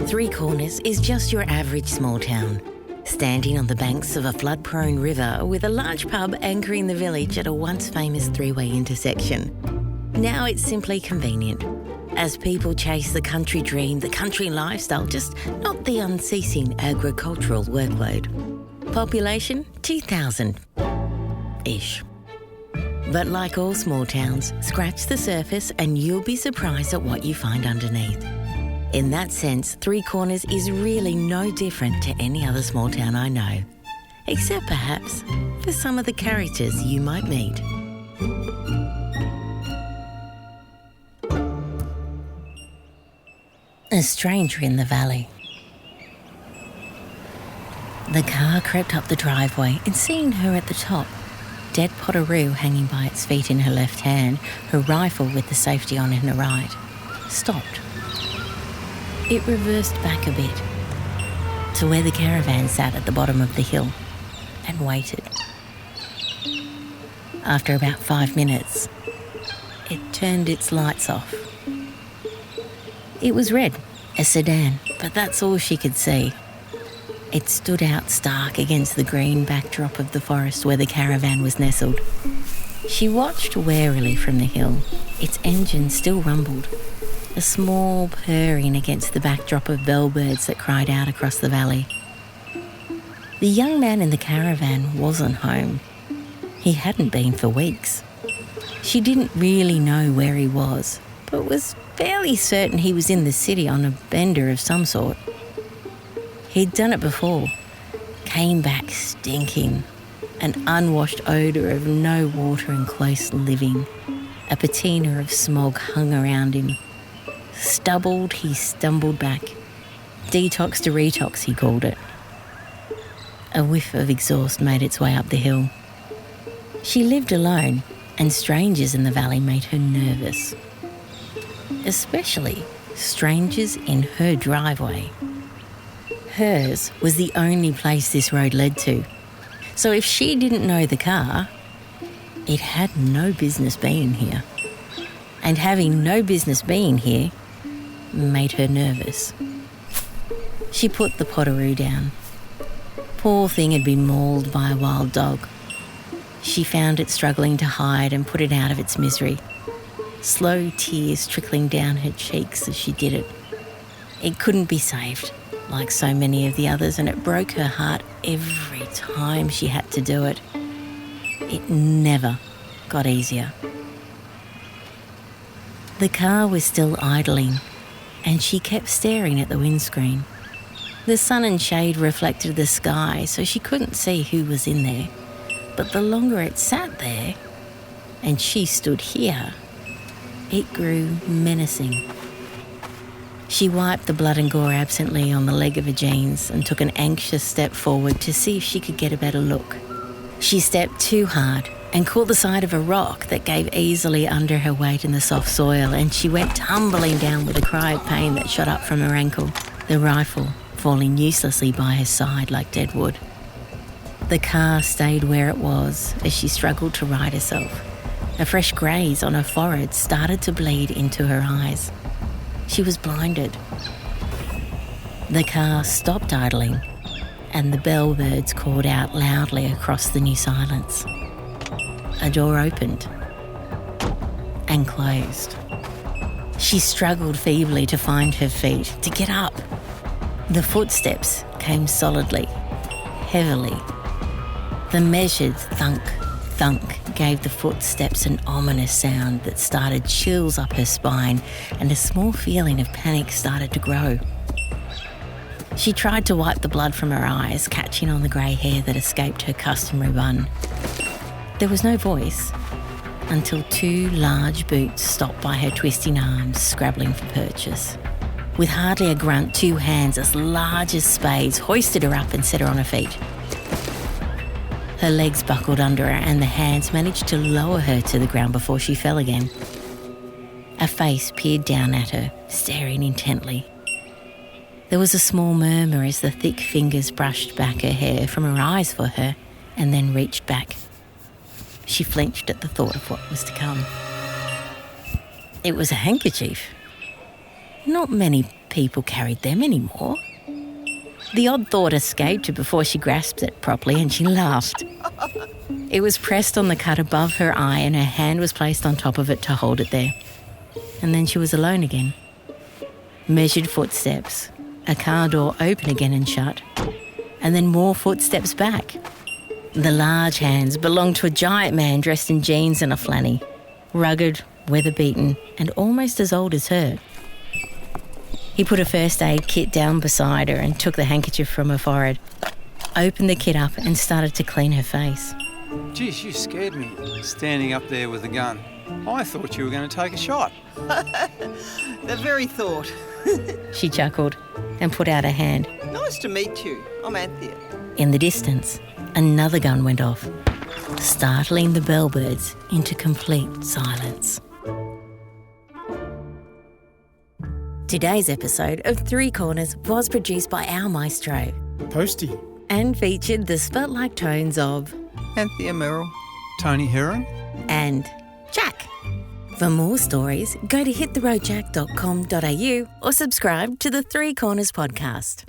Three Corners is just your average small town, standing on the banks of a flood-prone river with a large pub anchoring the village at a once famous three-way intersection. Now it's simply convenient, as people chase the country dream, the country lifestyle, just not the unceasing agricultural workload. Population 2,000-ish. But like all small towns, scratch the surface and you'll be surprised at what you find underneath. In that sense, Three Corners is really no different to any other small town I know, except perhaps for some of the characters you might meet. A stranger in the valley. The car crept up the driveway and seeing her at the top, dead Potteroo hanging by its feet in her left hand, her rifle with the safety on in her right, stopped. It reversed back a bit to where the caravan sat at the bottom of the hill and waited. After about 5 minutes, it turned its lights off. It was red, a sedan, but that's all she could see. It stood out stark against the green backdrop of the forest where the caravan was nestled. She watched warily from the hill. Its engine still rumbled, a small purring against the backdrop of bellbirds that cried out across the valley. The young man in the caravan wasn't home. He hadn't been for weeks. She didn't really know where he was, but was fairly certain he was in the city on a bender of some sort. He'd done it before, came back stinking, an unwashed odour of no water and close living. A patina of smog hung around him. Stubbled, he stumbled back. Detox to retox, he called it. A whiff of exhaust made its way up the hill. She lived alone, and strangers in the valley made her nervous. Especially strangers in her driveway. Hers was the only place this road led to. So if she didn't know the car, it had no business being here. And having no business being here made her nervous. She put the Potteroo down. Poor thing had been mauled by a wild dog. She found it struggling to hide and put it out of its misery. Slow tears trickling down her cheeks as she did it. It couldn't be saved, like so many of the others, and it broke her heart every time she had to do it. It never got easier. The car was still idling, and she kept staring at the windscreen. The sun and shade reflected the sky, so she couldn't see who was in there. But the longer it sat there, and she stood here, it grew menacing. She wiped the blood and gore absently on the leg of her jeans and took an anxious step forward to see if she could get a better look. She stepped too hard and caught the side of a rock that gave easily under her weight in the soft soil, and she went tumbling down with a cry of pain that shot up from her ankle, the rifle falling uselessly by her side like dead wood. The car stayed where it was as she struggled to right herself. A fresh graze on her forehead started to bleed into her eyes. She was blinded. The car stopped idling, and the bellbirds called out loudly across the new silence. A door opened and closed. She struggled feebly to find her feet, to get up. The footsteps came solidly, heavily. The measured thunk, thunk gave the footsteps an ominous sound that started chills up her spine, and a small feeling of panic started to grow. She tried to wipe the blood from her eyes, catching on the grey hair that escaped her customary bun. There was no voice until two large boots stopped by her twisting arms, scrabbling for purchase. With hardly a grunt, two hands as large as spades hoisted her up and set her on her feet. Her legs buckled under her and the hands managed to lower her to the ground before she fell again. A face peered down at her, staring intently. There was a small murmur as the thick fingers brushed back her hair from her eyes for her and then reached back. She flinched at the thought of what was to come. It was a handkerchief. Not many people carried them anymore. The odd thought escaped her before she grasped it properly, and she laughed. It was pressed on the cut above her eye, and her hand was placed on top of it to hold it there. And then she was alone again. Measured footsteps, a car door open again and shut, and then more footsteps back. The large hands belonged to a giant man dressed in jeans and a flanny, rugged, weather-beaten, and almost as old as her. He put a first aid kit down beside her and took the handkerchief from her forehead, opened the kit up and started to clean her face. Geez, you scared me, standing up there with a gun. I thought you were going to take a shot. The very thought. She chuckled and put out her hand. Nice to meet you. I'm Anthea. In the distance, another gun went off, startling the bellbirds into complete silence. Today's episode of Three Corners was produced by our maestro, Posty. and featured the spelt-like tones of Anthea Merrill. Tony Heron? and Jack. For more stories, go to hittheroadjack.com.au or subscribe to the Three Corners podcast.